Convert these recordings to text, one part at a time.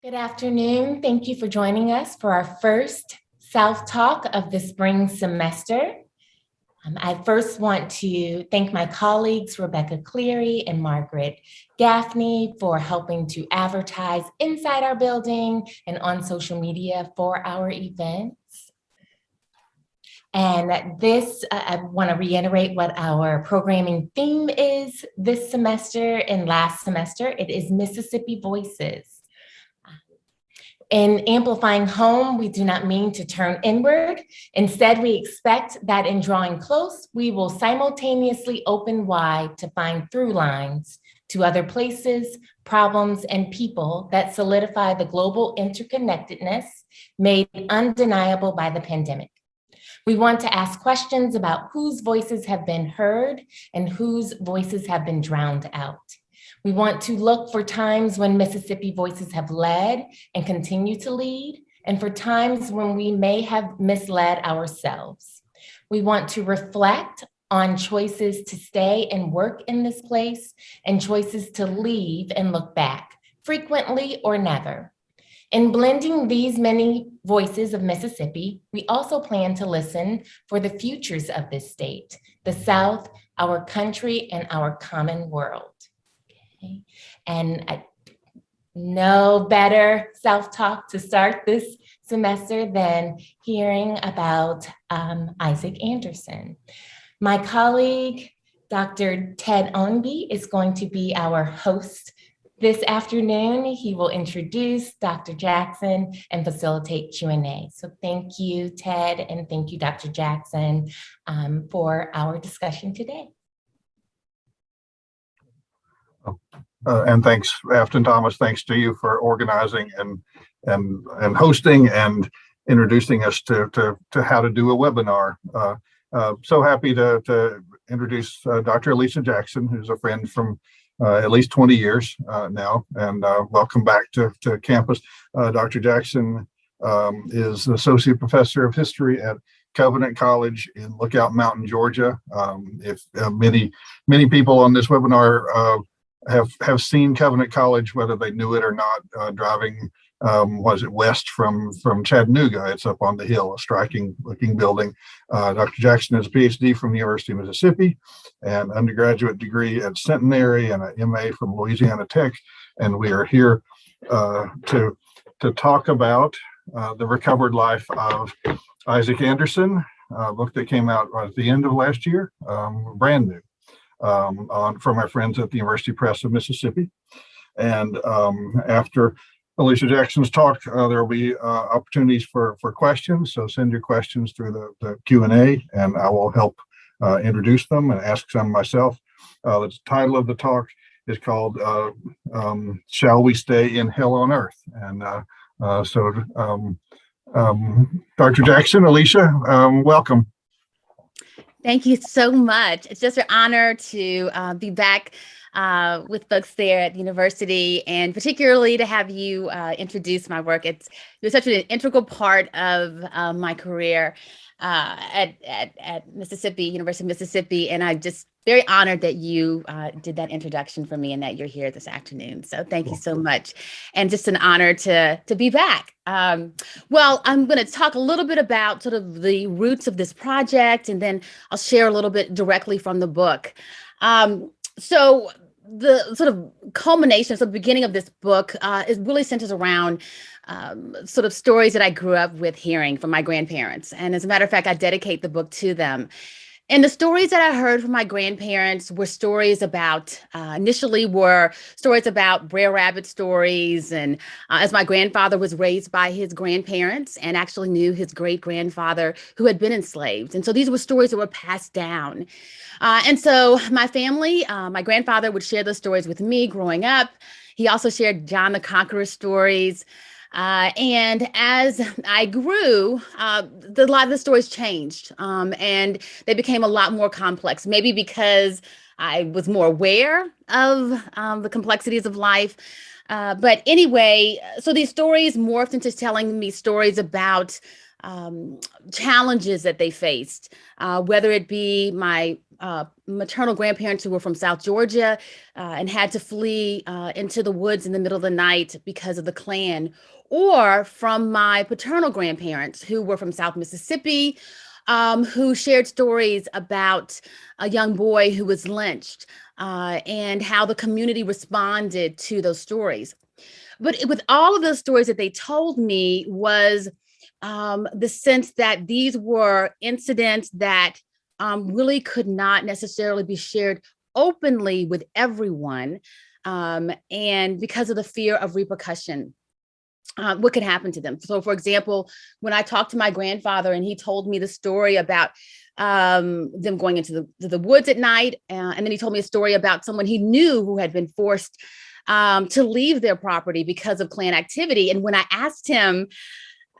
Good afternoon. Thank you for joining us for our first South Talk of the spring semester. I first want to thank my colleagues, Rebecca Cleary and Margaret Gaffney, for helping to advertise inside our building and on social media for our events. And this, I want to reiterate what our programming theme is this semester and last semester. It is Mississippi Voices. In amplifying home, we do not mean to turn inward. Instead, we expect that in drawing close, we will simultaneously open wide to find through lines to other places, problems, and people that solidify the global interconnectedness made undeniable by the pandemic. We want to ask questions about whose voices have been heard and whose voices have been drowned out. We want to look for times when Mississippi voices have led and continue to lead, and for times when we may have misled ourselves. We want to reflect on choices to stay and work in this place and choices to leave and look back, frequently or never. In blending these many voices of Mississippi, we also plan to listen for the futures of this state, the South, our country, and our common world. And no better self-talk to start this semester than hearing about Isaac Anderson. My colleague, Dr. Ted Onby, is going to be our host this afternoon. He will introduce Dr. Jackson and facilitate Q&A. So thank you, Ted, and thank you, Dr. Jackson, for our discussion today. And thanks, Afton Thomas. Thanks to you for organizing and hosting and introducing us to how to do a webinar. So happy to introduce Dr. Alicia Jackson, who's a friend from at least 20 years now, and welcome back to campus. Dr. Jackson is an associate professor of history at Covenant College in Lookout Mountain, Georgia. If many people on this webinar have seen Covenant College, whether they knew it or not, driving west from Chattanooga. It's up on the hill, a striking looking building. Dr. Jackson has a PhD from the University of Mississippi, an undergraduate degree at Centenary, and an MA from Louisiana Tech. And we are here to talk about the recovered life of Isaac Anderson, a book that came out at the end of last year, brand new. From our friends at the University Press of Mississippi. And after Alicia Jackson's talk, there will be opportunities for questions. So send your questions through the Q&A, and I will help introduce them and ask some myself. The title of the talk is called Shall We Stay in Hell on Earth? And Dr. Jackson, Alicia, welcome. Thank you so much. It's just an honor to be back with folks there at the university, and particularly to have you introduce my work. You're such an integral part of my career at Mississippi, University of Mississippi, and I'm just very honored that you did that introduction for me and that you're here this afternoon. So thank you so much, and just an honor to be back. Well, I'm going to talk a little bit about sort of the roots of this project, and then I'll share a little bit directly from the book. So the sort of culmination, so the beginning of this book is really centers around sort of stories that I grew up with hearing from my grandparents. And as a matter of fact, I dedicate the book to them. And the stories that I heard from my grandparents were stories about, initially were stories about Brer Rabbit stories. And as my grandfather was raised by his grandparents and actually knew his great grandfather who had been enslaved. And so these were stories that were passed down. And so my family, my grandfather would share those stories with me growing up. He also shared John the Conqueror stories. And as I grew, a lot of the stories changed, and they became a lot more complex, maybe because I was more aware of the complexities of life. But anyway, so these stories morphed into telling me stories about challenges that they faced, whether it be my maternal grandparents who were from South Georgia and had to flee into the woods in the middle of the night because of the Klan, or from my paternal grandparents who were from South Mississippi, who shared stories about a young boy who was lynched and how the community responded to those stories. But with all of those stories that they told me was the sense that these were incidents that really could not necessarily be shared openly with everyone. And because of the fear of repercussion, what could happen to them. So for example, when I talked to my grandfather and he told me the story about them going into the woods at night, and then he told me a story about someone he knew who had been forced to leave their property because of Klan activity. And when I asked him,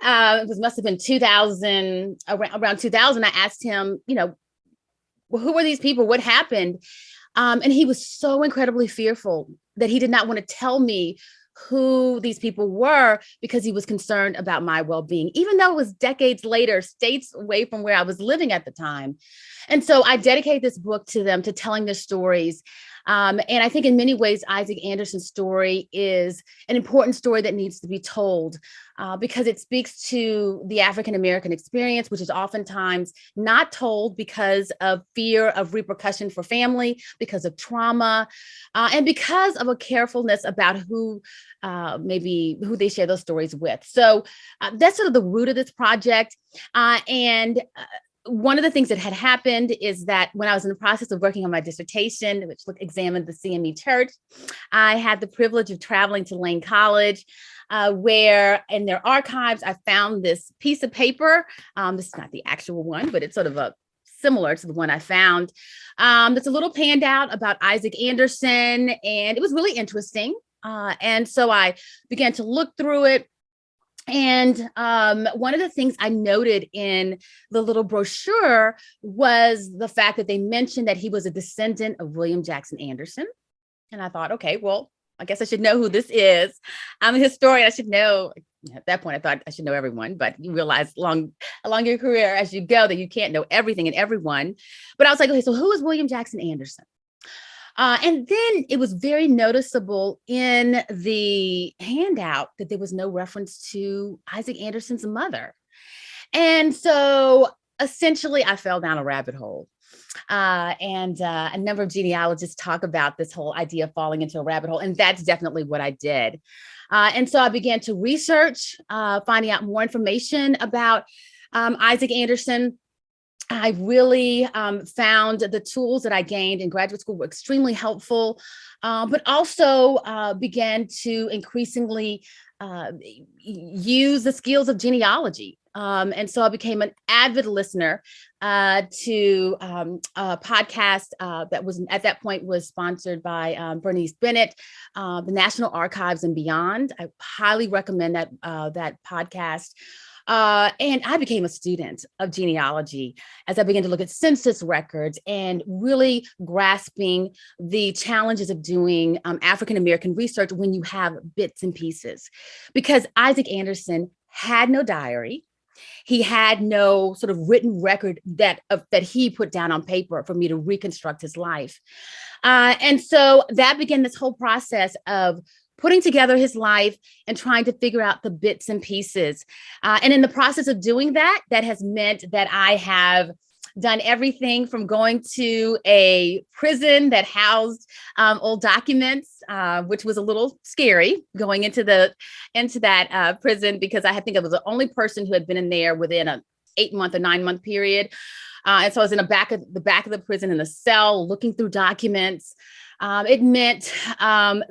it must have been 2000, around 2000, I asked him, well, who were these people? What happened? And he was so incredibly fearful that he did not want to tell me who these people were because he was concerned about my well-being, even though it was decades later, states away from where I was living at the time. And so I dedicate this book to them, to telling their stories. And I think in many ways, Isaac Anderson's story is an important story that needs to be told because it speaks to the African-American experience, which is oftentimes not told because of fear of repercussion for family, because of trauma, and because of a carefulness about who they share those stories with. So that's sort of the root of this project. One of the things that had happened is that when I was in the process of working on my dissertation, which examined the CME Church, I had the privilege of traveling to Lane College, where in their archives, I found this piece of paper. This is not the actual one, but it's sort of similar to the one I found. It's a little handout about Isaac Anderson, and it was really interesting. And so I began to look through it. And one of the things I noted in the little brochure was the fact that they mentioned that he was a descendant of William Jackson Anderson. And I thought, okay, well, I guess I should know who this is. I'm a historian. I should know. At that point, I thought I should know everyone, but you realize along your career as you go that you can't know everything and everyone. But I was like, okay, so who is William Jackson Anderson? And then it was very noticeable in the handout that there was no reference to Isaac Anderson's mother. And so essentially I fell down a rabbit hole. And a number of genealogists talk about this whole idea of falling into a rabbit hole. And that's definitely what I did. And so I began to research, finding out more information about Isaac Anderson. I really found the tools that I gained in graduate school were extremely helpful, but also began to increastingly use the skills of genealogy. And so I became an avid listener to a podcast that was at that point was sponsored by Bernice Bennett, the National Archives and Beyond. I highly recommend that podcast. And I became a student of genealogy as I began to look at census records and really grasping the challenges of doing African-American research when you have bits and pieces. Because Isaac Anderson had no diary. He had no sort of written record that he put down on paper for me to reconstruct his life. And so that began this whole process of putting together his life and trying to figure out the bits and pieces. And in the process of doing that, that has meant that I have done everything from going to a prison that housed old documents, which was a little scary going into that prison because I think I was the only person who had been in there within an 8-month or 9-month period. And so I was in the back of the prison in a cell looking through documents. It meant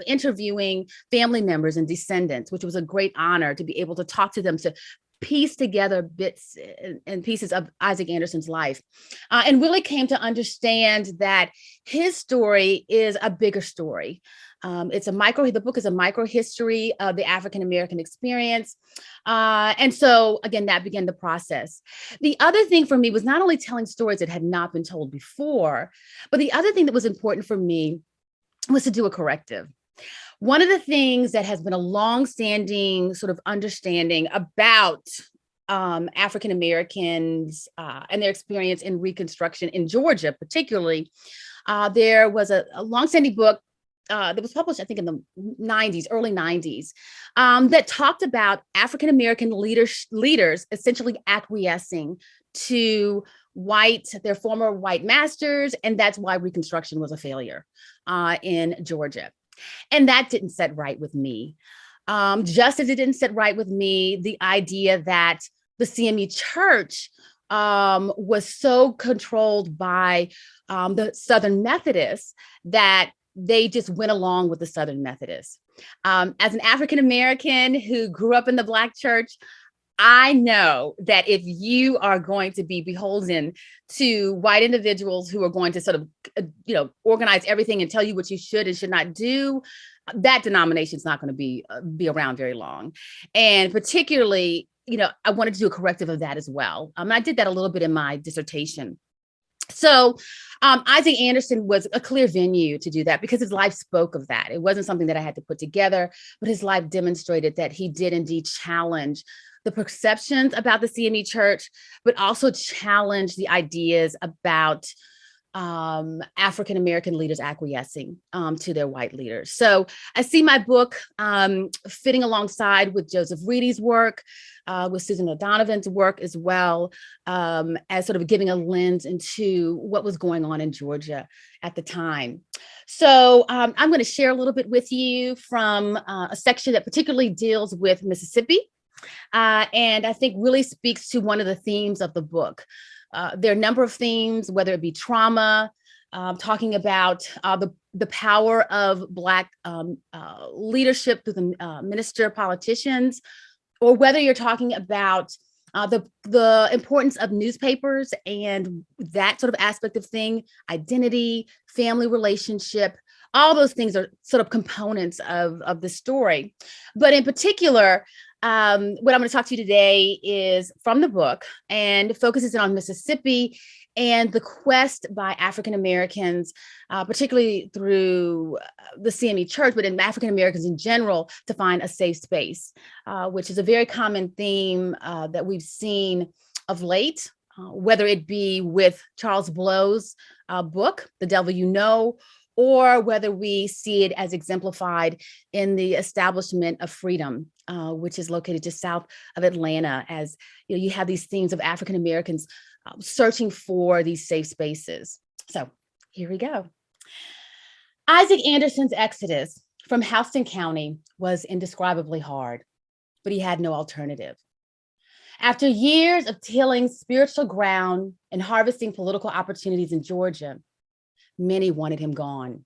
interviewing family members and descendants, which was a great honor to be able to talk to them, to piece together bits and pieces of Isaac Anderson's life, and really came to understand that his story is a bigger story. The book is a micro history of the African-American experience. And so again, that began the process. The other thing for me was not only telling stories that had not been told before, but the other thing that was important for me was to do a corrective. One of the things that has been a longstanding sort of understanding about African Americans and their experience in Reconstruction in Georgia, particularly. There was a longstanding book that was published, I think, in the 90s, early 90s, that talked about African American leaders essentially acquiescing to their former white masters, and that's why Reconstruction was a failure in Georgia. And that didn't set right with me. Just as it didn't sit right with me, the idea that the CME Church was so controlled by the Southern Methodists that they just went along with the Southern Methodists. As an African American who grew up in the Black church, I know that if you are going to be beholden to white individuals who are going to sort of, organize everything and tell you what you should and should not do, that denomination is not going to be around very long. And particularly, I wanted to do a corrective of that as well. I did that a little bit in my dissertation. So Isaac Anderson was a clear venue to do that because his life spoke of that. It wasn't something that I had to put together, but his life demonstrated that he did indeed challenge the perceptions about the CME Church, but also challenge the ideas about African American leaders acquiescing to their white leaders. So I see my book fitting alongside with Joseph Reedy's work, with Susan O'Donovan's work as well, as sort of giving a lens into what was going on in Georgia at the time. So I'm going to share a little bit with you from a section that particularly deals with Mississippi, and I think really speaks to one of the themes of the book. There are a number of themes, whether it be trauma, talking about the power of Black leadership through the minister politicians, or whether you're talking about the importance of newspapers and that sort of aspect of thing, identity, family relationship. All those things are sort of components of the story. But in particular, what I'm going to talk to you today is from the book and focuses on Mississippi and the quest by African Americans, particularly through the CME Church, but in African Americans in general, to find a safe space, which is a very common theme that we've seen of late, whether it be with Charles Blow's book, The Devil You Know, or whether we see it as exemplified in the establishment of Freedom, which is located just south of Atlanta, as you have these themes of African Americans searching for these safe spaces. So here we go. Isaac Anderson's exodus from Houston County was indescribably hard, but he had no alternative. After years of tilling spiritual ground and harvesting political opportunities in Georgia, many wanted him gone.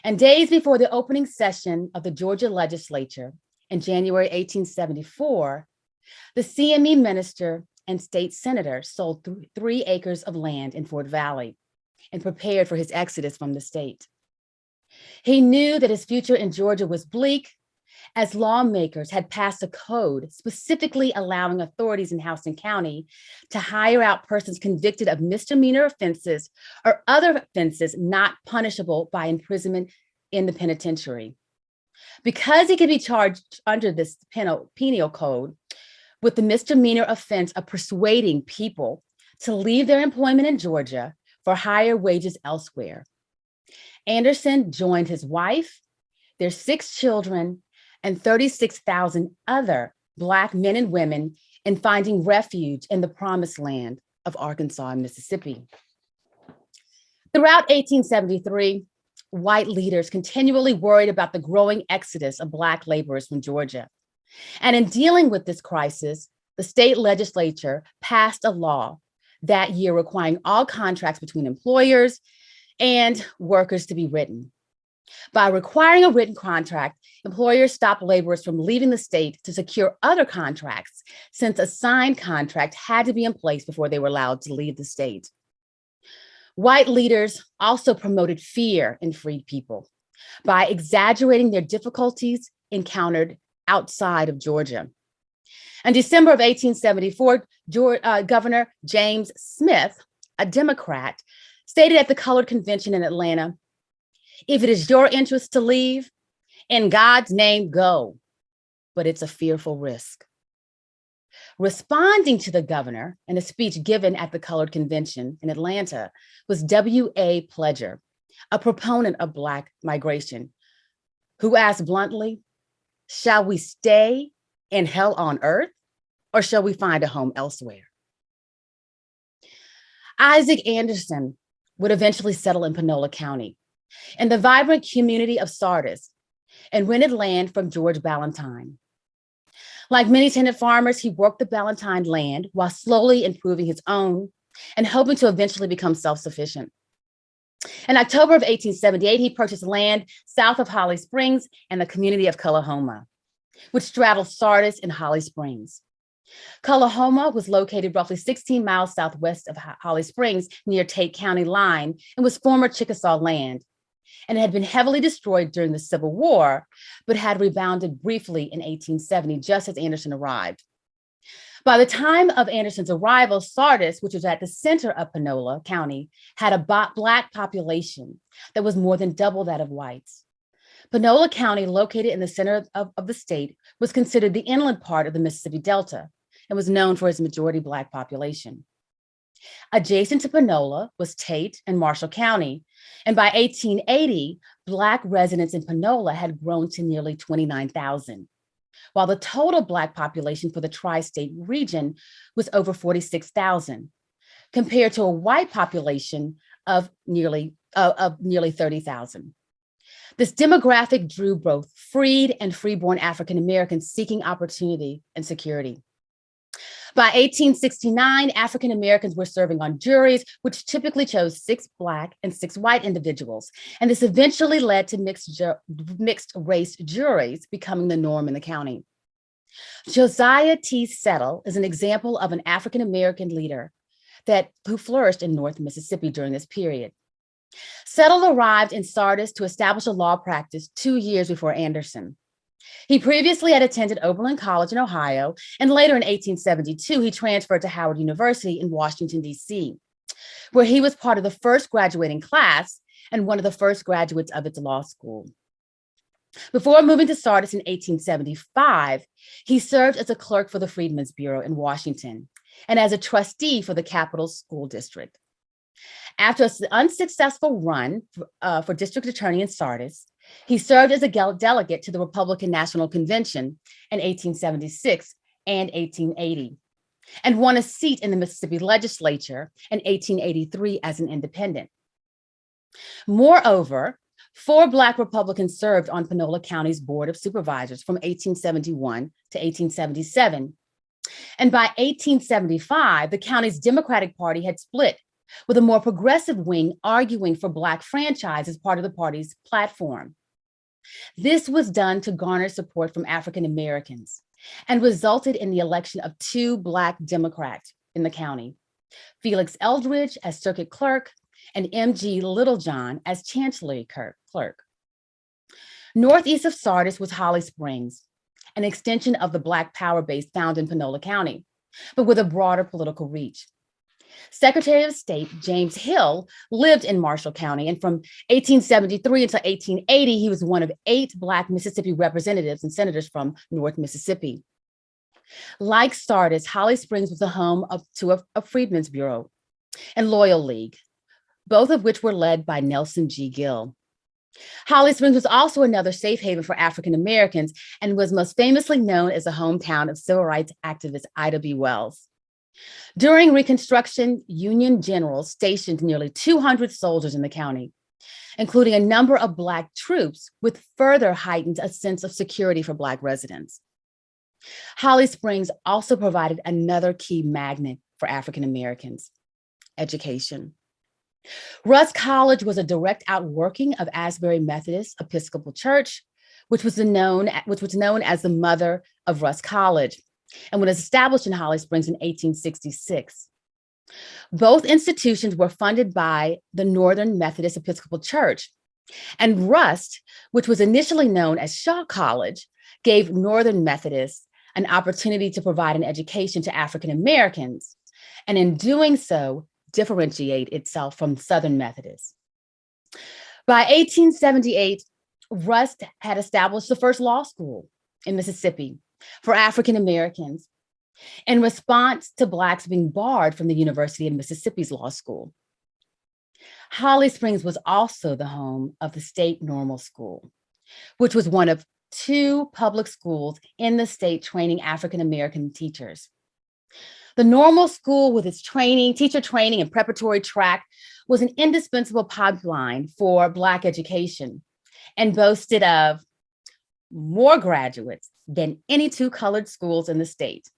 And days before the opening session of the Georgia legislature in January 1874, the CME minister and state senator sold 3 acres of land in Fort Valley and prepared for his exodus from the state. He knew that his future in Georgia was bleak, as lawmakers had passed a code specifically allowing authorities in Houston County to hire out persons convicted of misdemeanor offenses or other offenses not punishable by imprisonment in the penitentiary. Because he could be charged under this penal code with the misdemeanor offense of persuading people to leave their employment in Georgia for higher wages elsewhere, Anderson joined his wife, their 6 children, and 36,000 other Black men and women in finding refuge in the promised land of Arkansas and Mississippi. Throughout 1873, white leaders continually worried about the growing exodus of Black laborers from Georgia. And in dealing with this crisis, the state legislature passed a law that year requiring all contracts between employers and workers to be written. By requiring a written contract, employers stopped laborers from leaving the state to secure other contracts, since a signed contract had to be in place before they were allowed to leave the state. White leaders also promoted fear in freed people by exaggerating their difficulties encountered outside of Georgia. In December of 1874, Governor James Smith, a Democrat, stated at the Colored Convention in Atlanta, "If it is your interest to leave, in God's name, go, but it's a fearful risk." Responding to the governor in a speech given at the Colored Convention in Atlanta was W.A. Pledger, a proponent of Black migration, who asked bluntly, "Shall we stay in hell on earth, or shall we find a home elsewhere?" Isaac Anderson would eventually settle in Panola County, in the vibrant community of Sardis, and rented land from George Ballantyne. Like many tenant farmers, he worked the Ballantyne land while slowly improving his own and hoping to eventually become self-sufficient. In October of 1878, he purchased land south of Holly Springs and the community of Cullahoma, which straddled Sardis and Holly Springs. Cullahoma was located roughly 16 miles southwest of Holly Springs near Tate County line and was former Chickasaw land, and it had been heavily destroyed during the Civil War, but had rebounded briefly in 1870, just as Anderson arrived. By the time of Anderson's arrival, Sardis, which was at the center of Panola County, had a Black population that was more than double that of whites. Panola County, located in the center of the state, was considered the inland part of the Mississippi Delta and was known for its majority Black population. Adjacent to Panola was Tate and Marshall County, and by 1880, Black residents in Panola had grown to nearly 29,000, while the total Black population for the tri-state region was over 46,000, compared to a white population of nearly 30,000. This demographic drew both freed and freeborn African Americans seeking opportunity and security. By 1869, African Americans were serving on juries, which typically chose 6 Black and 6 white individuals. And this eventually led to mixed race juries becoming the norm in the county. Josiah T. Settle is an example of an African American leader who flourished in North Mississippi during this period. Settle arrived in Sardis to establish a law practice 2 years before Anderson. He previously had attended Oberlin College in Ohio, and later in 1872, he transferred to Howard University in Washington, D.C., where he was part of the first graduating class and one of the first graduates of its law school. Before moving to Sardis in 1875, he served as a clerk for the Freedmen's Bureau in Washington and as a trustee for the Capital School District. After an unsuccessful run for district attorney in Sardis, he served as a delegate to the Republican National Convention in 1876 and 1880, and won a seat in the Mississippi legislature in 1883 as an independent. Moreover, 4 Black Republicans served on Panola County's Board of Supervisors from 1871 to 1877. And by 1875, the county's Democratic Party had split, with a more progressive wing arguing for Black franchise as part of the party's platform. This was done to garner support from African Americans and resulted in the election of 2 Black Democrats in the county, Felix Eldridge as circuit clerk and M.G. Littlejohn as chancellery clerk. Northeast of Sardis was Holly Springs, an extension of the Black power base found in Panola County, but with a broader political reach. Secretary of State James Hill lived in Marshall County, and from 1873 until 1880, he was one of 8 Black Mississippi representatives and senators from North Mississippi. Like Sardis, Holly Springs was the home to a Freedmen's Bureau and Loyal League, both of which were led by Nelson G. Gill. Holly Springs was also another safe haven for African Americans and was most famously known as the hometown of civil rights activist Ida B. Wells. During Reconstruction, Union generals stationed nearly 200 soldiers in the county, including a number of Black troops, with further heightened a sense of security for Black residents. Holly Springs also provided another key magnet for African Americans: education. Rusk College was a direct outworking of Asbury Methodist Episcopal Church, which was known as the mother of Rusk College, and was established in Holly Springs in 1866. Both institutions were funded by the Northern Methodist Episcopal Church, and Rust, which was initially known as Shaw College, gave Northern Methodists an opportunity to provide an education to African Americans, and in doing so, differentiate itself from Southern Methodists. By 1878, Rust had established the first law school in Mississippi for African Americans, in response to Blacks being barred from the University of Mississippi's law school. Holly Springs was also the home of the State Normal School, which was one of 2 public schools in the state training African-American teachers. The Normal School, with its teacher training and preparatory track, was an indispensable pipeline for Black education and boasted of more graduates than any 2 colored schools in the state.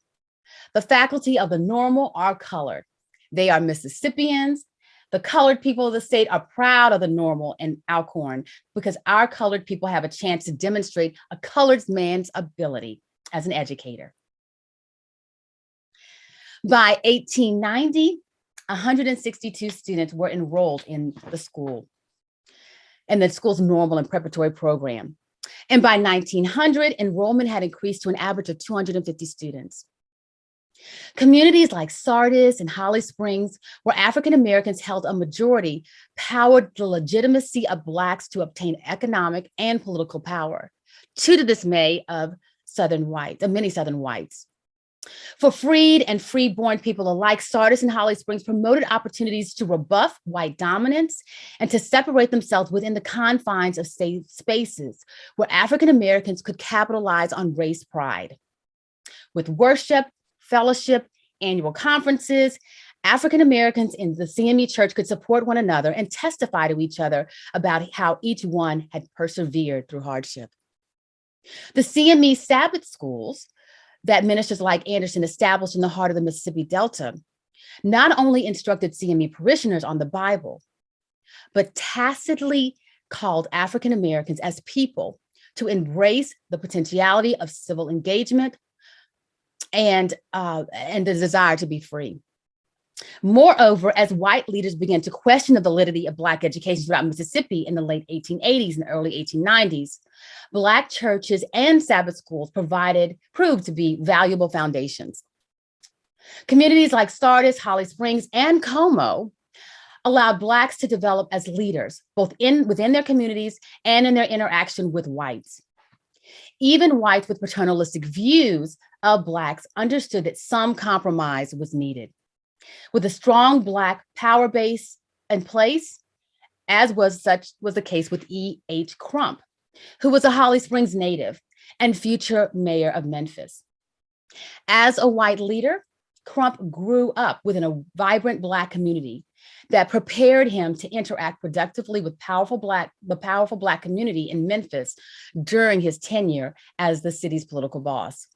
The faculty of the Normal are colored. They are Mississippians. The colored people of the state are proud of the Normal and Alcorn because our colored people have a chance to demonstrate a colored man's ability as an educator. By 1890, 162 students were enrolled in the school's normal and preparatory program. And by 1900, enrollment had increased to an average of 250 students. Communities like Sardis and Holly Springs, where African Americans held a majority, powered the legitimacy of Blacks to obtain economic and political power, to the dismay of many Southern whites. For freed and free-born people alike, Sardis and Holly Springs promoted opportunities to rebuff white dominance and to separate themselves within the confines of safe spaces where African Americans could capitalize on race pride. With worship, fellowship, annual conferences, African Americans in the CME church could support one another and testify to each other about how each one had persevered through hardship. The CME Sabbath schools that ministers like Anderson established in the heart of the Mississippi Delta not only instructed CME parishioners on the Bible, but tacitly called African Americans as people to embrace the potentiality of civil engagement and the desire to be free. Moreover, as white leaders began to question the validity of Black education throughout Mississippi in the late 1880s and early 1890s, Black churches and Sabbath schools proved to be valuable foundations. Communities like Sardis, Holly Springs, and Como allowed Blacks to develop as leaders, both within their communities and in their interaction with whites. Even whites with paternalistic views of Blacks understood that some compromise was needed. With a strong Black power base in place, as was the case with E.H. Crump, who was a Holly Springs native and future mayor of Memphis. As a white leader, Crump grew up within a vibrant Black community that prepared him to interact productively with the powerful Black community in Memphis during his tenure as the city's political boss.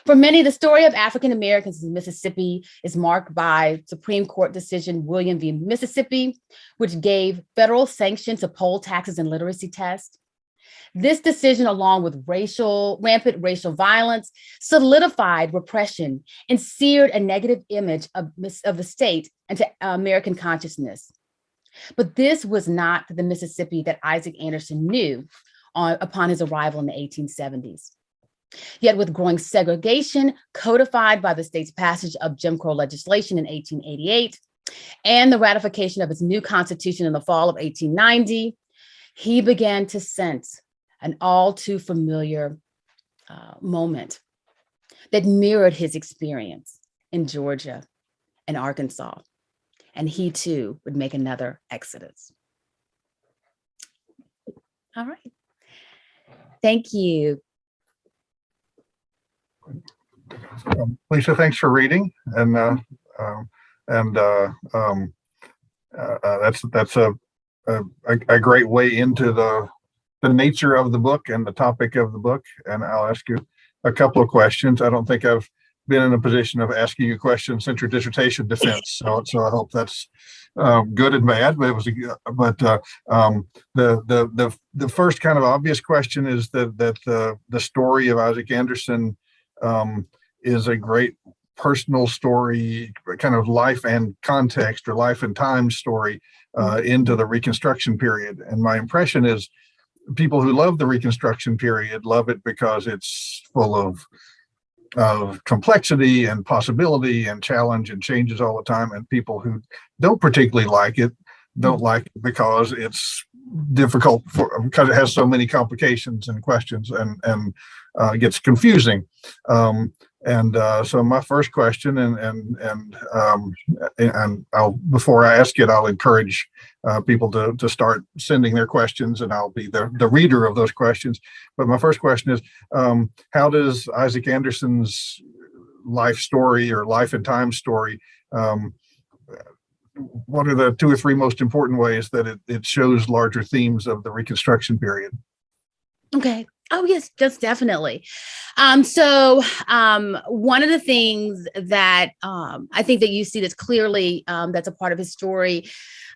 For many, the story of African Americans in Mississippi is marked by Supreme Court decision William v. Mississippi, which gave federal sanction to poll taxes and literacy tests. This decision, along with rampant racial violence, solidified repression and seared a negative image of the state into American consciousness. But this was not the Mississippi that Isaac Anderson knew upon his arrival in the 1870s. Yet with growing segregation codified by the state's passage of Jim Crow legislation in 1888 and the ratification of its new constitution in the fall of 1890, he began to sense an all too familiar moment that mirrored his experience in Georgia and Arkansas. And he too would make another exodus. All right. Thank you. Lisa, thanks for reading, and that's a great way into the nature of the book and the topic of the book. And I'll ask you a couple of questions. I don't think I've been in a position of asking you questions since your dissertation defense, so I hope that's good and bad. But the first kind of obvious question is that the story of Isaac Anderson is a great personal story, kind of life and context or life and time story into the Reconstruction period. And my impression is people who love the Reconstruction period love it because it's full of complexity and possibility and challenge and changes all the time. And people who don't particularly like it don't like it because it's difficult because it has so many complications and questions and gets confusing. So my first question, and I'll, before I ask it, I'll encourage people to start sending their questions, and I'll be the reader of those questions. But my first question is, how does Isaac Anderson's life story or life and time story, what are the 2 or 3 most important ways that it shows larger themes of the Reconstruction period? Okay. Oh, yes, just definitely. So one of the things that I think that you see that's clearly that's a part of his story,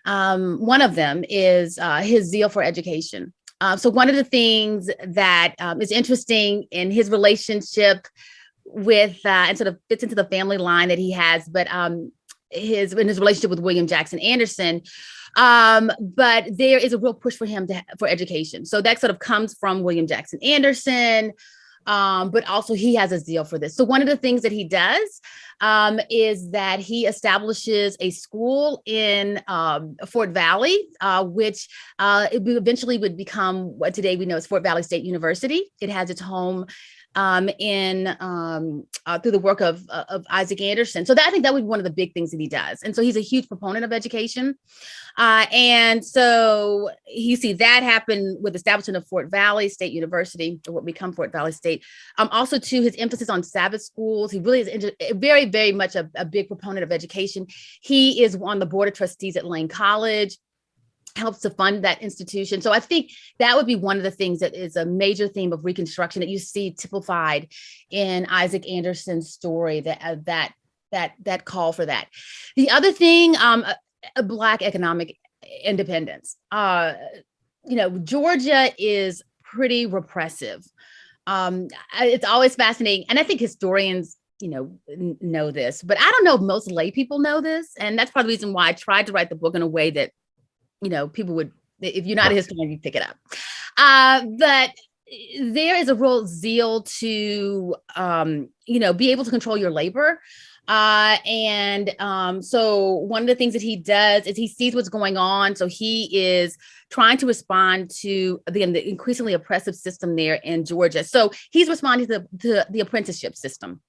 one of them is his zeal for education. So one of the things that is interesting in his relationship with, and sort of fits into the family line that he has, but in his relationship with William Jackson Anderson, but there is a real push for him for education. So that sort of comes from William Jackson Anderson, but also he has a zeal for this. So one of the things that he does is that he establishes a school in Fort Valley, which eventually would become what today we know as Fort Valley State University. It has its home through the work of Isaac Anderson. So I think that would be one of the big things that he does. And so he's a huge proponent of education. And so you see that happen with the establishment of Fort Valley State University, or what become Fort Valley State. Also, too, his emphasis on Sabbath schools. He really is very, very much a big proponent of education. He is on the board of trustees at Lane College, helps to fund that institution. So I think that would be one of the things that is a major theme of Reconstruction that you see typified in Isaac Anderson's story, that call for that. The other thing, Black economic independence. Georgia is pretty repressive. It's always fascinating. And I think historians, know this, but I don't know if most lay people know this. And that's part of the reason why I tried to write the book in a way that people would, if you're not a historian, you pick it up. But there is a real zeal to, be able to control your labor. So one of the things that he does is he sees what's going on. So he is trying to respond to, again, the increasingly oppressive system there in Georgia. So he's responding to the apprenticeship system.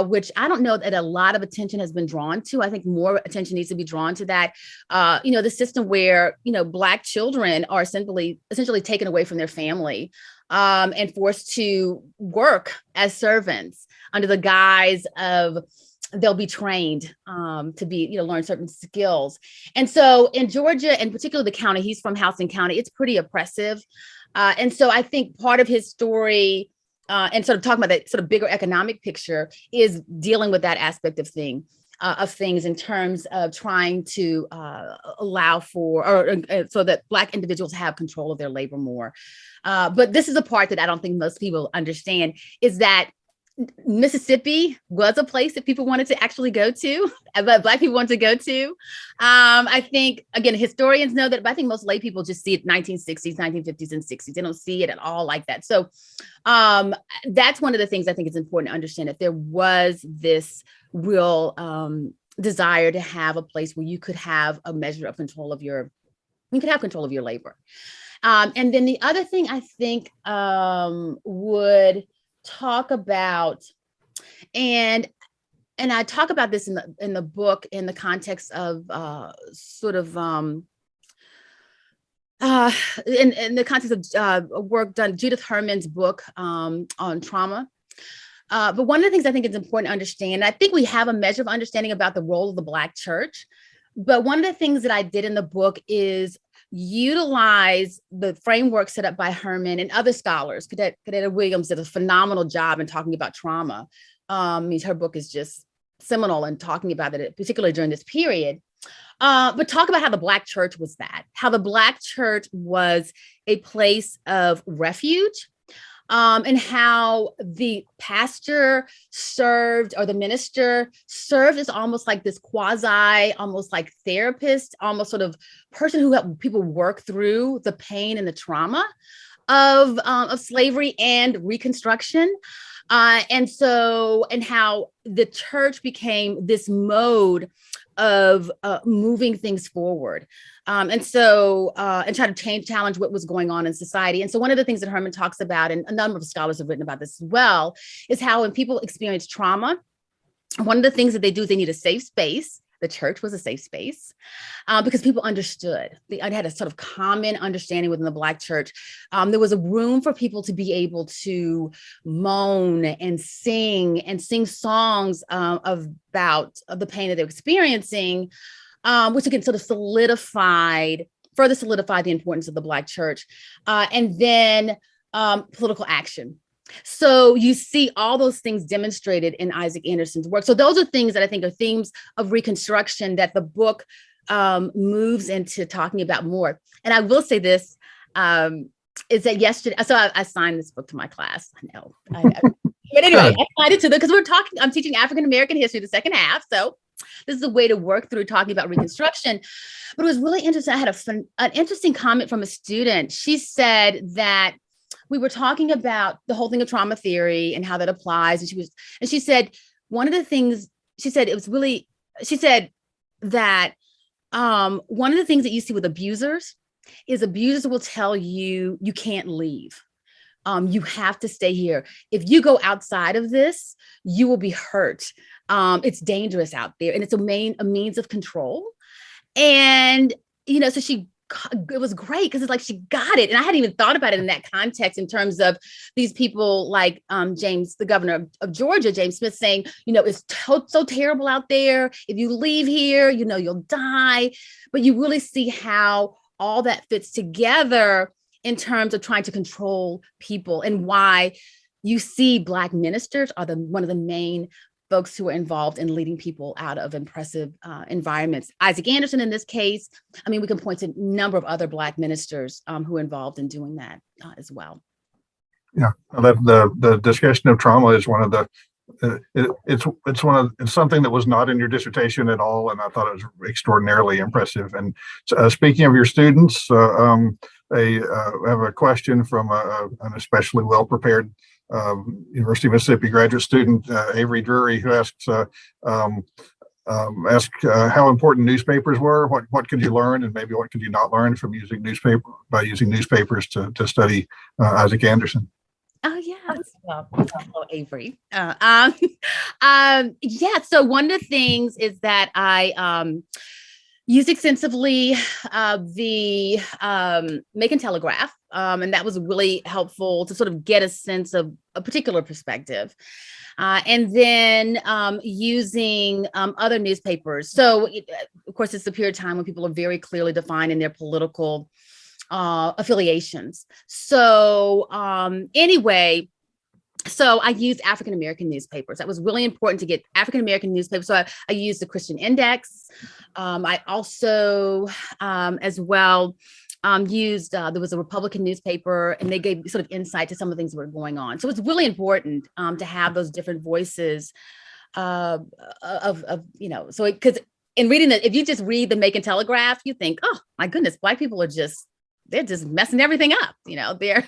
Which I don't know that a lot of attention has been drawn to. I think more attention needs to be drawn to that. The system where, Black children are essentially taken away from their family and forced to work as servants under the guise of they'll be trained to be, learn certain skills. And so in Georgia, and particularly the county, he's from Houston County, it's pretty oppressive. And so I think part of his story, and sort of talking about that sort of bigger economic picture, is dealing with that aspect of things in terms of trying to allow for, or so that Black individuals have control of their labor more. But this is a part that I don't think most people understand, is that Mississippi was a place that people wanted to actually go to, but Black people wanted to go to. I think, again, historians know that, but I think most lay people just see it 1960s, 1950s, and 60s. They don't see it at all like that. So that's one of the things I think is important to understand, that there was this real desire to have a place where you could have a measure of control of your labor. And then the other thing I think would talk about, and I talk about this in the book in the context of in the context of work done, Judith Herman's book on trauma. But one of the things I think is important to understand, I think we have a measure of understanding about the role of the Black church, but one of the things that I did in the book is utilize the framework set up by Herman and other scholars. Cadetta Williams did a phenomenal job in talking about trauma. Her book is just seminal in talking about it, particularly during this period. But talk about how the Black church was how the Black church was a place of refuge, and how the pastor served, or the minister served, as almost like this almost like therapist, almost sort of person who helped people work through the pain and the trauma of slavery and Reconstruction. And how the church became this mode of moving things forward. And try to challenge what was going on in society. And so one of the things that Herman talks about, and a number of scholars have written about this as well, is how when people experience trauma, one of the things that they do is they need a safe space. The church was a safe space because people understood. They had a sort of common understanding within the Black church. There was a room for people to be able to moan and sing songs about the pain that they're experiencing, which again sort of further solidified the importance of the Black church. And then political action. So you see all those things demonstrated in Isaac Anderson's work. So those are things that I think are themes of Reconstruction that the book moves into talking about more. And I will say this, is that yesterday, so I signed this book to my class. I know. But anyway, I signed it to them because I'm teaching African-American history the second half. So this is a way to work through talking about Reconstruction. But it was really interesting. I had an interesting comment from a student. She said that we were talking about the whole thing of trauma theory and how that applies. And she said, one of the things, she said that one of the things that you see with abusers is abusers will tell you, you can't leave. You have to stay here. If you go outside of this, you will be hurt. It's dangerous out there. And it's a means of control. And, so it was great because it's like she got it. And I hadn't even thought about it in that context in terms of these people like James, the governor of Georgia, James Smith, saying, it's so terrible out there. If you leave here, you'll die. But you really see how all that fits together in terms of trying to control people and why you see Black ministers are one of the main folks who are involved in leading people out of oppressive environments. Isaac Anderson, in this case, we can point to a number of other Black ministers who are involved in doing that as well. Yeah, the discussion of trauma is one of the, it's something that was not in your dissertation at all, and I thought it was extraordinarily impressive. And speaking of your students, I have a question from an especially well-prepared University of Mississippi graduate student, Avery Drury, who asks how important newspapers were. What could you learn, and maybe what could you not learn from using newspapers to study Isaac Anderson? Oh yeah, well, Avery. So one of the things is that I used extensively the Macon Telegraph, and that was really helpful to sort of get a sense of a particular perspective. And then using other newspapers. So, of course, it's a period of time when people are very clearly defined in their political affiliations. So so I used African-American newspapers. That was really important to get African-American newspapers. So I used the Christian Index. I also, as well, used, there was a Republican newspaper, and they gave sort of insight to some of the things that were going on. So it's really important to have those different voices so because in reading that, if you just read the Macon Telegraph, you think, oh my goodness, Black people are they're just messing everything up. They're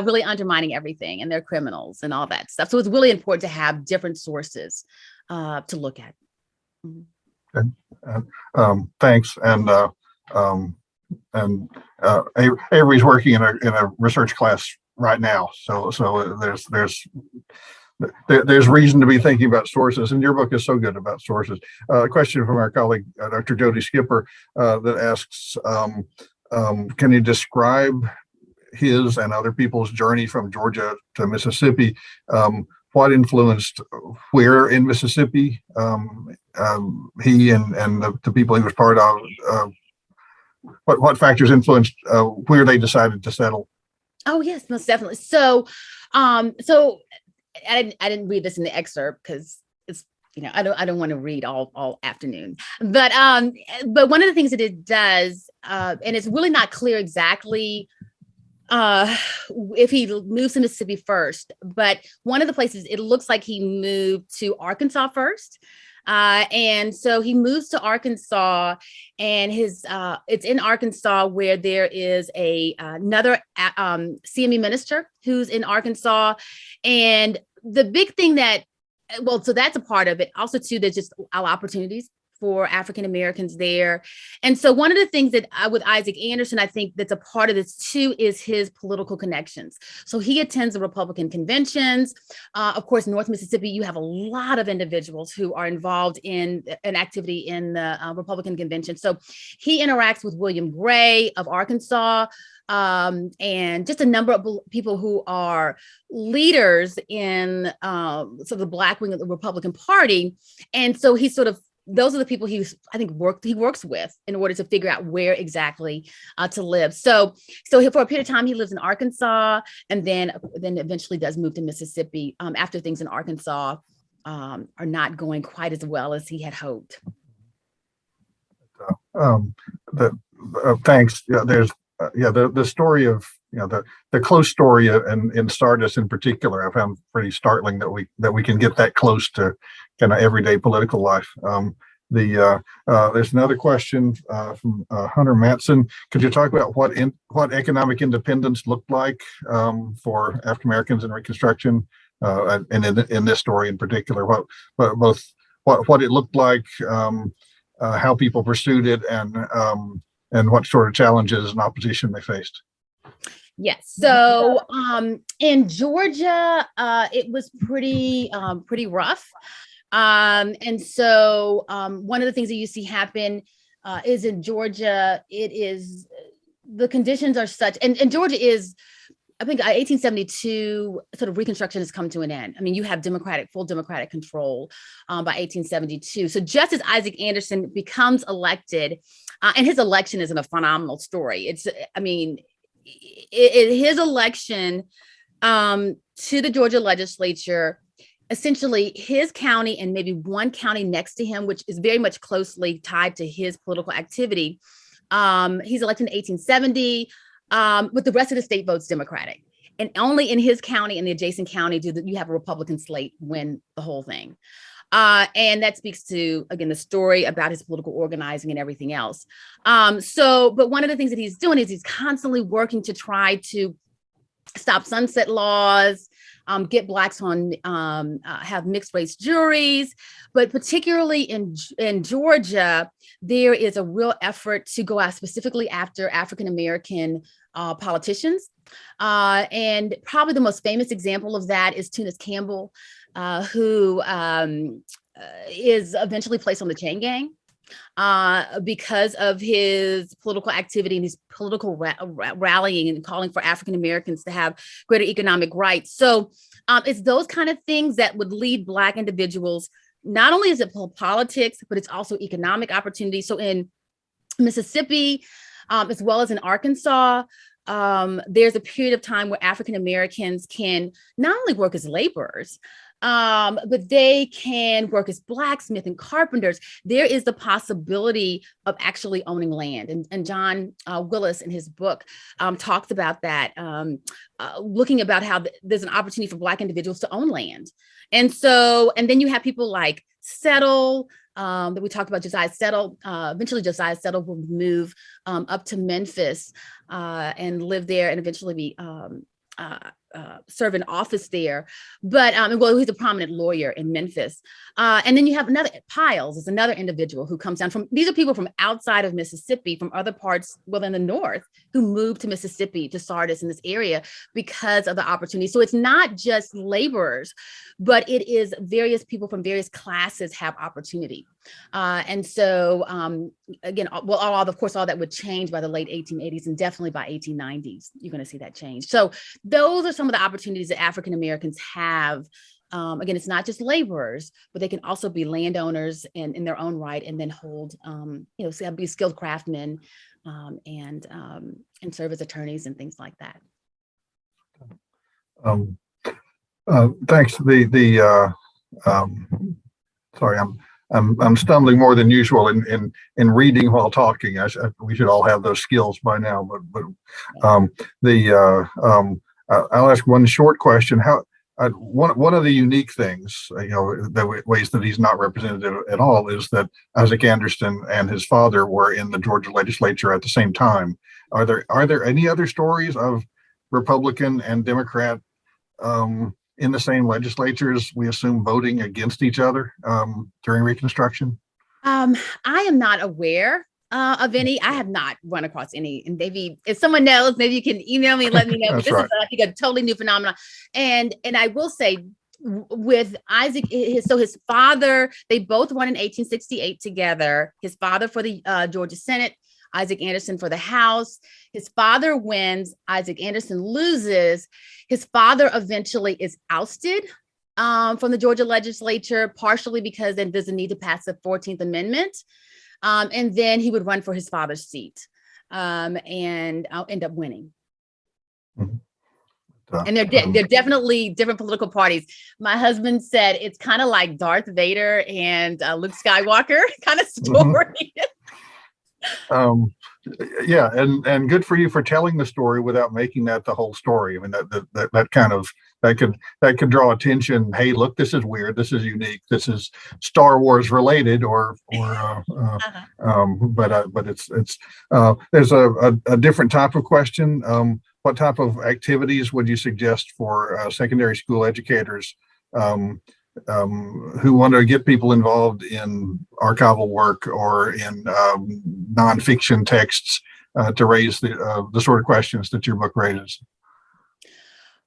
really undermining everything, and they're criminals and all that stuff. So it's really important to have different sources to look at. Okay. Thanks. And Avery's working in a research class right now. So there's reason to be thinking about sources, and your book is so good about sources. A question from our colleague, Dr. Jody Skipper, that asks, can you describe his and other people's journey from Georgia to Mississippi? What influenced where in Mississippi he and the people he was part of? What factors influenced where they decided to settle? Oh yes, most definitely. So I didn't read this in the excerpt because it's I don't want to read all afternoon. But one of the things that it does, and it's really not clear exactly if he moves to Mississippi first, but one of the places it looks like he moved to Arkansas first. And so he moves to Arkansas, and it's in Arkansas where there is another CME minister who's in Arkansas. And the big thing so that's a part of it. Also, too, there's just opportunities for African Americans there. And so one of the things that with Isaac Anderson, I think that's a part of this too, is his political connections. So he attends the Republican conventions. Of course, North Mississippi, you have a lot of individuals who are involved in an activity in the Republican convention. So he interacts with William Gray of Arkansas, and just a number of people who are leaders in sort of the Black wing of the Republican Party. And so he sort of, those are the people he works with in order to figure out where exactly to live. So for a period of time, he lives in Arkansas, and then eventually does move to Mississippi after things in Arkansas are not going quite as well as he had hoped. Thanks. Yeah, there's the story of the close story in Stardust in particular. I found pretty startling that we can get that close to kind of everyday political life. There's another question from Hunter Matson. Could you talk about what economic independence looked like for African Americans in Reconstruction, and in this story in particular, what it looked like, how people pursued it, and what sort of challenges and opposition they faced? Yes. So in Georgia, it was pretty rough. And so one of the things that you see happen is in Georgia, the conditions are such, and Georgia is, I think 1872, sort of Reconstruction has come to an end. I mean, you have full democratic control by 1872. So just as Isaac Anderson becomes elected, and his election is a phenomenal story. His election to the Georgia legislature, essentially his county and maybe one county next to him, which is very much closely tied to his political activity. He's elected in 1870, but the rest of the state votes Democratic. And only in his county and the adjacent county do you have a Republican slate win the whole thing. And that speaks to, again, the story about his political organizing and everything else. But one of the things that he's doing is he's constantly working to try to stop sunset laws, get Blacks on, have mixed race juries, but particularly in Georgia, there is a real effort to go out specifically after African-American politicians. And probably the most famous example of that is Tunis Campbell, who is eventually placed on the chain gang because of his political activity and his political rallying and calling for African Americans to have greater economic rights. So it's those kind of things that would lead Black individuals. Not only is it politics, but it's also economic opportunity. So in Mississippi, as well as in Arkansas, there's a period of time where African Americans can not only work as laborers, but they can work as blacksmith and carpenters. There is the possibility of actually owning land. And John Willis in his book talks about that, looking about how there's an opportunity for Black individuals to own land. And then you have people like Settle, that we talked about, Josiah Settle. Eventually Josiah Settle will move up to Memphis and live there and eventually be serve in office there. But he's a prominent lawyer in Memphis. And then you have Piles is another individual who comes down these are people from outside of Mississippi, from other parts within the North, who moved to Mississippi, to Sardis in this area because of the opportunity. So it's not just laborers, but it is various people from various classes have opportunity. And so again, of course, all that would change by the late 1880s and definitely by 1890s, you're going to see that change. So those are some of the opportunities that African Americans have. Again, it's not just laborers, but they can also be landowners in their own right, and then hold, be skilled craftsmen and serve as attorneys and things like that. Thanks. Sorry, I'm stumbling more than usual in reading while talking. We should all have those skills by now. But I'll ask one short question. One of the unique things, the ways that he's not representative at all, is that Isaac Anderson and his father were in the Georgia legislature at the same time. Are there any other stories of Republican and Democrat in the same legislatures, we assume, voting against each other during Reconstruction? I am not aware of any. I have not run across any. And maybe if someone knows, maybe you can email me and let me know. That's This right. is, I think, a totally new phenomenon. And I will say, with Isaac, his father, they both won in 1868 together. His father for the Georgia Senate, Isaac Anderson for the House. His father wins, Isaac Anderson loses. His father eventually is ousted from the Georgia legislature, partially because then there's a need to pass the 14th Amendment. And then he would run for his father's seat, and I'll end up winning. Mhm. And they're definitely different political parties. My husband said it's kind of like Darth Vader and Luke Skywalker kind of story. Yeah, and good for you for telling the story without making that the whole story. I mean, that kind of that could draw attention. Hey, look, this is weird. This is unique. This is Star Wars related, but it's there's a different type of question. What type of activities would you suggest for secondary school educators who want to get people involved in archival work or in nonfiction texts to raise the sort of questions that your book raises?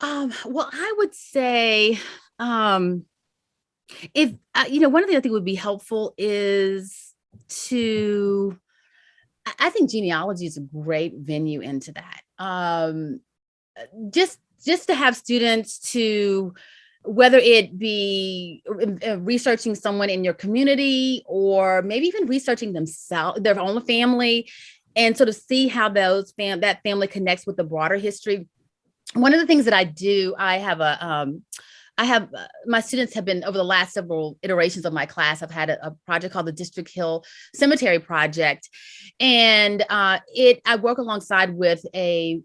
Well, I would say, if one of the things I think would be helpful is to. I think genealogy is a great venue into that. Just to have students to, whether it be researching someone in your community or maybe even researching themselves, their own family, and sort of see how that family connects with the broader history. One of the things that I do, my students have been, over the last several iterations of my class, I've had a project called the District Hill Cemetery Project. And I work alongside with a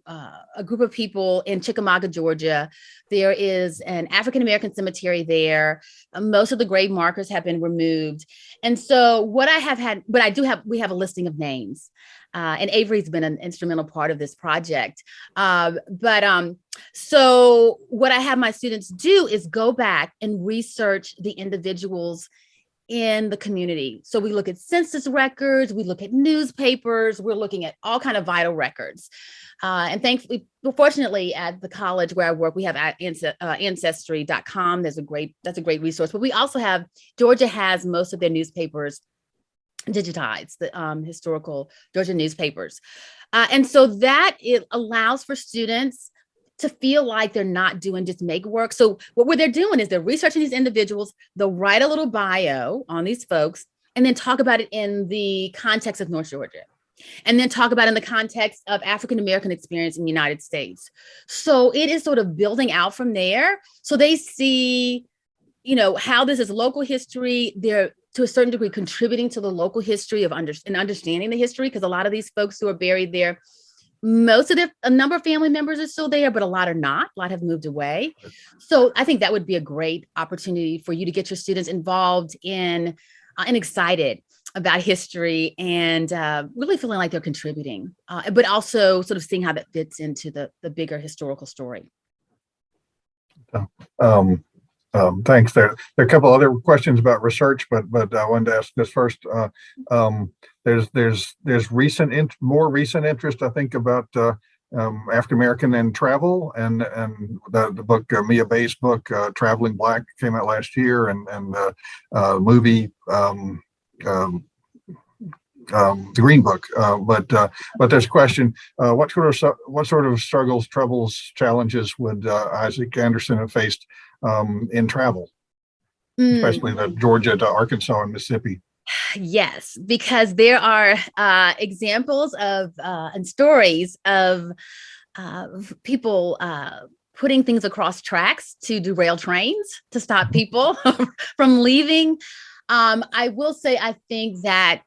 group of people in Chickamauga, Georgia. There is an African-American cemetery there. Most of the grave markers have been removed. And so we have a listing of names. And Avery's been an instrumental part of this project. So what I have my students do is go back and research the individuals in the community. So we look at census records, we look at newspapers, we're looking at all kind of vital records. And thankfully, fortunately, at the college where I work, we have ancestry.com. That's a great resource. But we also have, Georgia has most of their newspapers digitized, the historical Georgia newspapers. And so that it allows for students to feel like they're not doing just make work. So what they're doing is they're researching these individuals, they'll write a little bio on these folks, and then talk about it in the context of North Georgia, and then talk about it in the context of African-American experience in the United States. So it is sort of building out from there. So they see, how this is local history. They're, to a certain degree, contributing to the local history and understanding the history, because a lot of these folks who are buried there, a number of family members are still there, but a lot are not. A lot have moved away. So I think that would be a great opportunity for you to get your students involved in and excited about history, and really feeling like they're contributing, but also sort of seeing how that fits into the bigger historical story. Thanks. There are a couple other questions about research, but I wanted to ask this first. There's more recent interest, I think, about African American and travel, and the book, Mia Bay's book, Traveling Black, came out last year, and the movie, the Green Book. But there's a question: what sort of struggles, troubles, challenges would Isaac Anderson have faced in travel, especially the Georgia to Arkansas and Mississippi? Yes, because there are examples of and stories of people putting things across tracks to derail trains, to stop people from leaving. I will say, I think that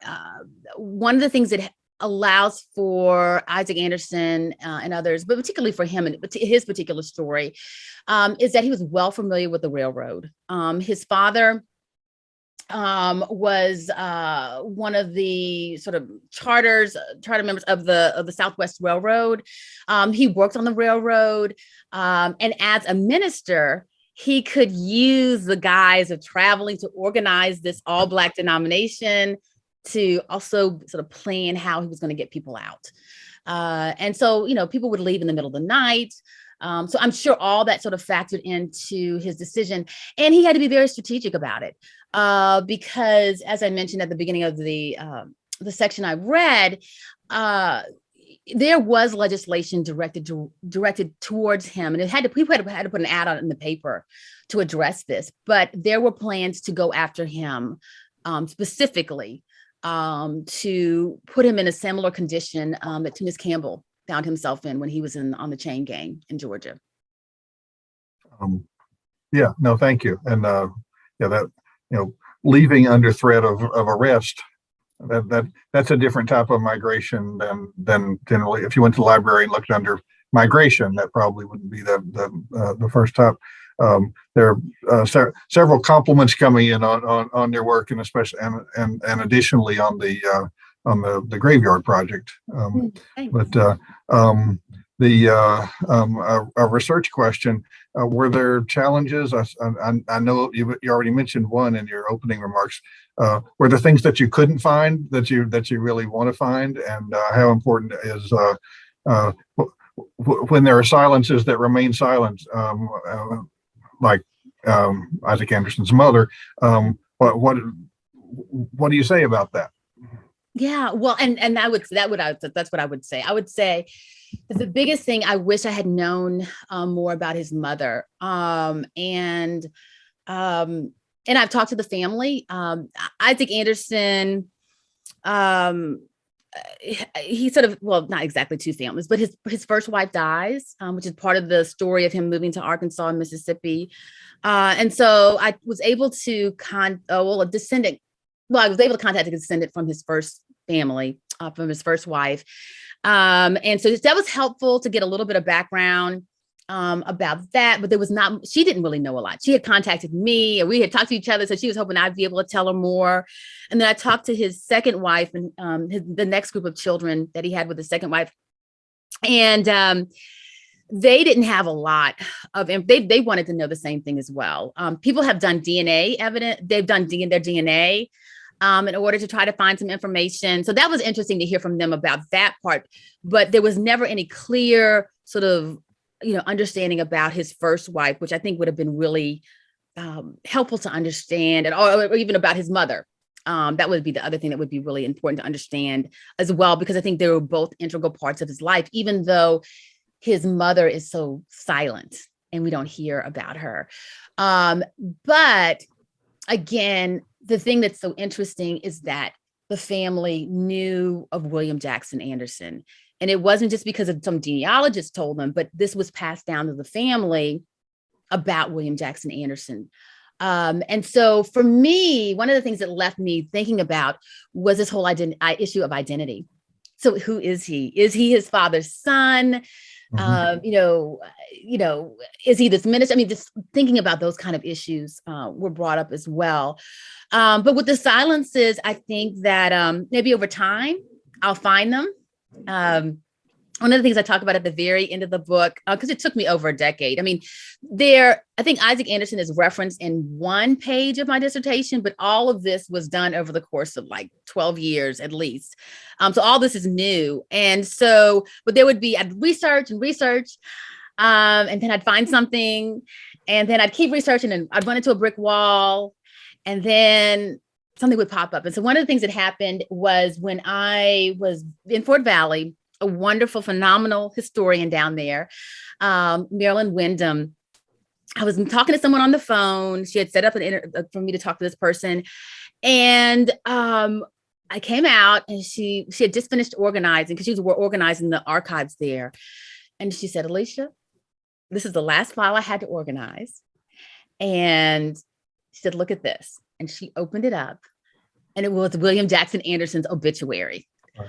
one of the things that allows for Isaac Anderson and others, but particularly for him and his particular story, is that he was well familiar with the railroad. His father was one of the sort of charter members of the Southwest Railroad. He worked on the railroad, and as a minister, he could use the guise of traveling to organize this all Black denomination to also sort of plan how he was going to get people out. And so, people would leave in the middle of the night. So I'm sure all that sort of factored into his decision, and he had to be very strategic about it, because, as I mentioned at the beginning of the section I read, there was legislation directed towards him, and people had to put an ad out in the paper to address this. But there were plans to go after him specifically, to put him in a similar condition that Miss Campbell found himself in when he was on the chain gang in Georgia. Yeah, no, thank you. And leaving under threat of arrest, that's a different type of migration than generally. If you went to the library and looked under migration, that probably wouldn't be the first type. There are several compliments coming in on your work, and especially and additionally on the Graveyard Project. A research question: were there challenges? I know you already mentioned one in your opening remarks. Were there things that you couldn't find that you really want to find, and how important is when there are silences that remain silent, like Isaac Anderson's mother? What do you say about that? Yeah, well, and that's what I would say. I would say that the biggest thing, I wish I had known more about his mother. And I've talked to the family. Isaac Anderson, he sort of, well, not exactly two families, but his first wife dies, which is part of the story of him moving to Arkansas and Mississippi. And so I was able to I was able to contact a descendant from his first family, from his first wife. And so that was helpful to get a little bit of background about that, but she didn't really know a lot. She had contacted me, and we had talked to each other, so she was hoping I'd be able to tell her more. And then I talked to his second wife and the next group of children that he had with his second wife. And they didn't have a lot of, they wanted to know the same thing as well. People have done DNA evidence. They've done their DNA in order to try to find some information. So that was interesting to hear from them about that part, but there was never any clear sort of, understanding about his first wife, which I think would have been really helpful to understand, or even about his mother. That would be the other thing that would be really important to understand as well, because I think they were both integral parts of his life, even though his mother is so silent and we don't hear about her. But again, the thing that's so interesting is that the family knew of William Jackson Anderson. And it wasn't just because of some genealogist told them, but this was passed down to the family about William Jackson Anderson. And so for me, one of the things that left me thinking about was this whole issue of identity. So who is he? Is he his father's son? Mm-hmm. Is he this minister? I mean, just thinking about those kind of issues were brought up as well. But with the silences, I think that maybe over time, I'll find them. One of the things I talk about at the very end of the book, because it took me over a decade. I mean, I think Isaac Anderson is referenced in one page of my dissertation, but all of this was done over the course of like 12 years at least. So all this is new. And so, but I'd research, and then I'd find something, and then I'd keep researching, and I'd run into a brick wall, and then something would pop up. And so one of the things that happened was when I was in Fort Valley, a wonderful, phenomenal historian down there, Marilyn Wyndham, I was talking to someone on the phone. She had set up for me to talk to this person. And I came out, and she had just finished organizing, because she was organizing the archives there. And she said, Alicia, this is the last file I had to organize. And she said, look at this. And she opened it up, and it was William Jackson Anderson's obituary. Right.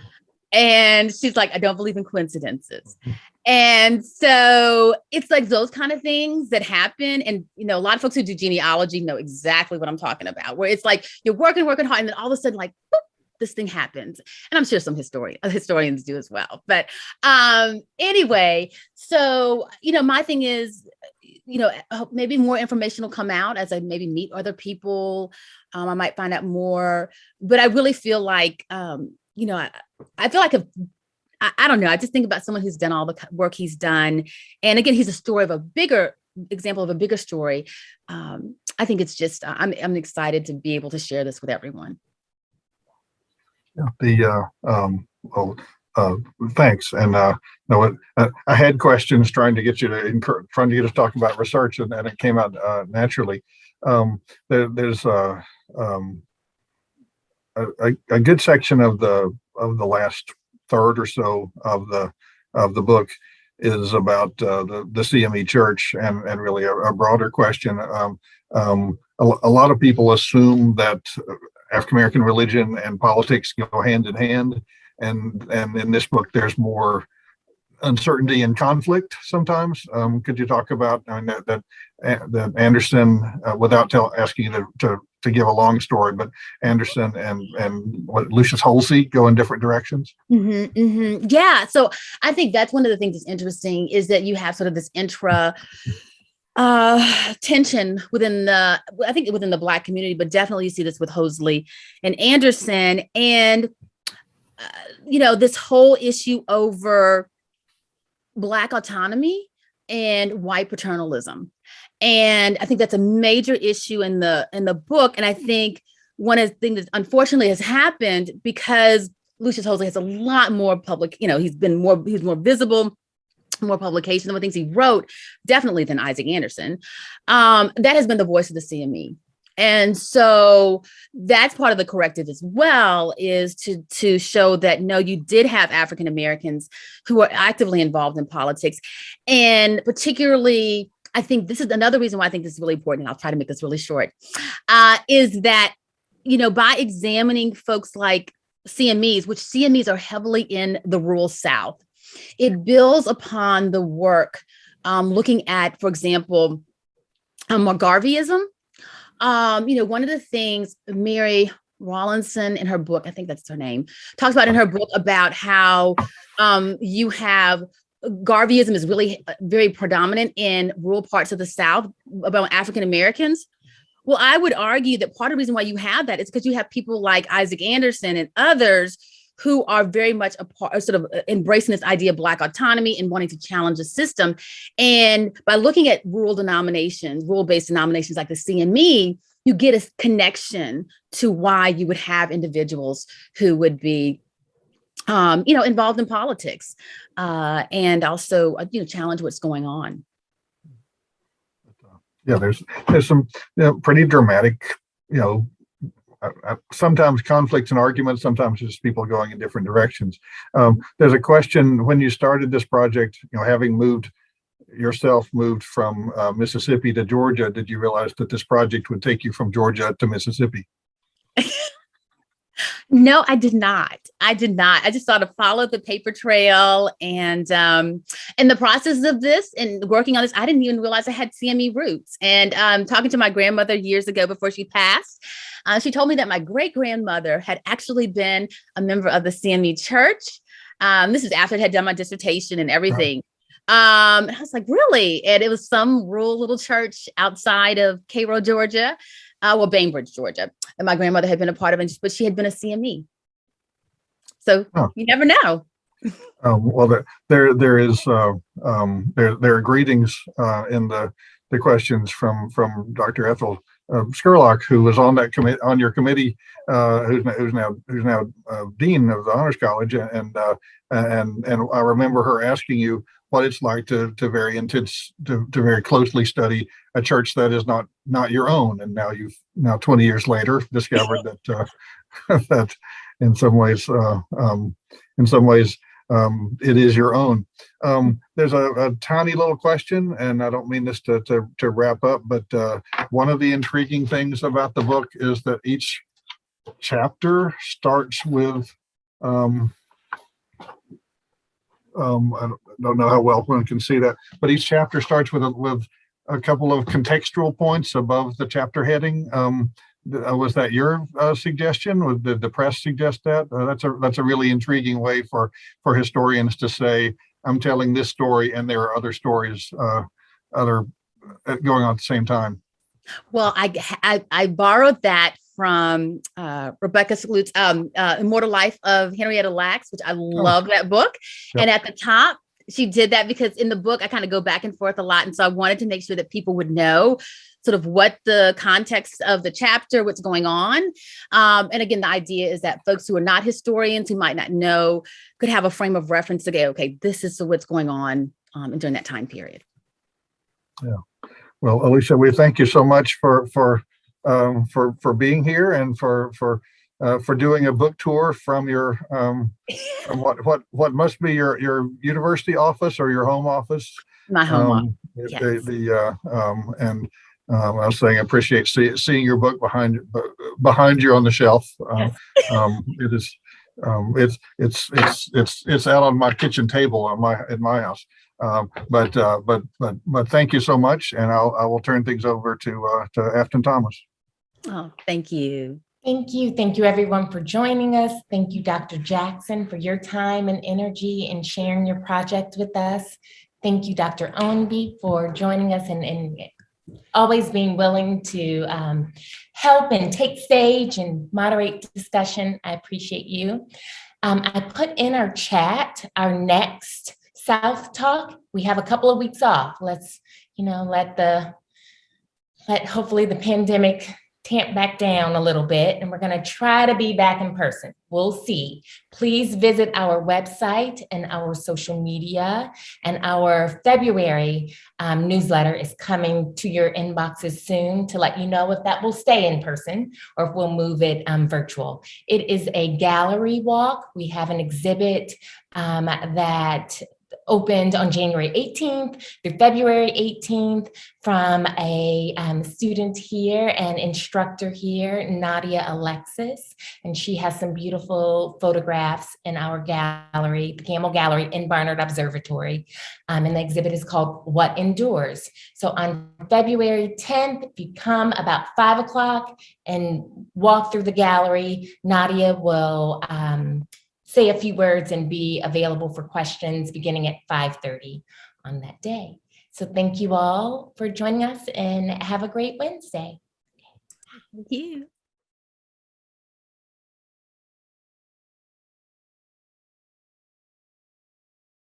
And she's like, I don't believe in coincidences. And so it's like those kind of things that happen. And, a lot of folks who do genealogy know exactly what I'm talking about, where it's like you're working hard, and then all of a sudden, like, boop, this thing happens. And I'm sure some historians do as well. But anyway, so, my thing is, maybe more information will come out as I maybe meet other people. I might find out more, but I really feel like, I feel like I don't know. I just think about someone who's done all the work he's done. And again, he's a story of a bigger example of a bigger story. I think it's just, I'm excited to be able to share this with everyone. Yeah, thanks. And I had questions trying to get you to talk about research, and it came out naturally. There's a good section of the last third or so of the book is about the CME Church, and really a broader question. A lot of people assume that African American religion and politics go hand in hand, and in this book there's more uncertainty and conflict sometimes. Could you talk about that Anderson, without asking you to give a long story, but Anderson and what Lucius Halsey go in different directions? Yeah, so I think that's one of the things that's interesting, is that you have sort of this tension within the Black community, but definitely you see this with Halsey and Anderson, and this whole issue over Black autonomy and white paternalism. And I think that's a major issue in the book. And I think one of the things that unfortunately has happened, because Lucius Halsey has a lot more public, he's more visible, more publication, the things he wrote, definitely, than Isaac Anderson. That has been the voice of the CME. And so that's part of the corrective as well, is to show that, no, you did have African Americans who are actively involved in politics. And particularly, I think this is another reason why I think this is really important, and I'll try to make this really short, is that, by examining folks like CMEs, which CMEs are heavily in the rural South, it builds upon the work looking at, for example, Garveyism. One of the things Mary Rawlinson in her book, I think that's her name, talks about in her book about how you have Garveyism is really very predominant in rural parts of the South about African Americans. Well, I would argue that part of the reason why you have that is because you have people like Isaac Anderson and others who are very much sort of embracing this idea of Black autonomy and wanting to challenge the system. And by looking at rural-based denominations like the CME, you get a connection to why you would have individuals who would be, involved in politics, and also, challenge what's going on. Yeah, there's some pretty dramatic, sometimes conflicts and arguments, sometimes just people going in different directions. There's a question: when you started this project, having moved from Mississippi to Georgia, did you realize that this project would take you from Georgia to Mississippi? No, I did not. I just sort of followed the paper trail, and in the process of this and working on this, I didn't even realize I had CME roots. And talking to my grandmother years ago before she passed, she told me that my great-grandmother had actually been a member of the CME Church. This is after I had done my dissertation and everything. And I was like, really? And it was some rural little church outside of Cairo, Georgia. Bainbridge, Georgia, and my grandmother had been a part of it, but she had been a CME. So you never know. Well, there are greetings in the questions from Dr. Ethel Skurlock, who was on that on your committee, who's now dean of the Honors College, and I remember her asking you what it's like to very closely study a church that is not your own, and now 20 years later discovered that that in some ways it is your own. There's a tiny little question, and I don't mean this to wrap up, but one of the intriguing things about the book is that each chapter starts with I don't know how well one can see that, but each chapter starts with a couple of contextual points above the chapter heading. Was that your suggestion? Did the press suggest that? That's a really intriguing way for historians to say, I'm telling this story, and there are other stories, other going on at the same time? Well, I borrowed that from Rebecca Skloot's Immortal Life of Henrietta Lacks, which I love that book. Yep. And at the top, she did that because in the book, I kind of go back and forth a lot. And so I wanted to make sure that people would know sort of what the context of the chapter, what's going on. And again, the idea is that folks who are not historians, who might not know, could have a frame of reference to go, okay, this is what's going on during that time period. Yeah. Well, Alicia, we thank you so much for being here and for doing a book tour from your from what must be your university office or your home office. My home office. Yes. I was saying I appreciate seeing your book behind you on the shelf. It is it's out on my kitchen table in my house. But thank you so much, and I will turn things over to Afton Thomas. Oh, thank you. Thank you. Thank you, everyone, for joining us. Thank you, Dr. Jackson, for your time and energy and sharing your project with us. Thank you, Dr. Ownby, for joining us and always being willing to help and take stage and moderate discussion. I appreciate you. I put in our chat our next SouthTalk. We have a couple of weeks off. Let's, let hopefully the pandemic tamp back down a little bit, and we're going to try to be back in person. We'll see. Please visit our website and our social media, and our February newsletter is coming to your inboxes soon to let you know if that will stay in person or if we'll move it virtual. It is a gallery walk. We have an exhibit that opened on January 18th through February 18th from a student here and instructor here, Nadia Alexis, and she has some beautiful photographs in our gallery, the Camel Gallery in Barnard Observatory, and the exhibit is called What Endures. So on February 10th, if you come about 5 o'clock and walk through the gallery, Nadia will say a few words and be available for questions beginning at 5:30 on that day. So thank you all for joining us and have a great Wednesday. Thank you.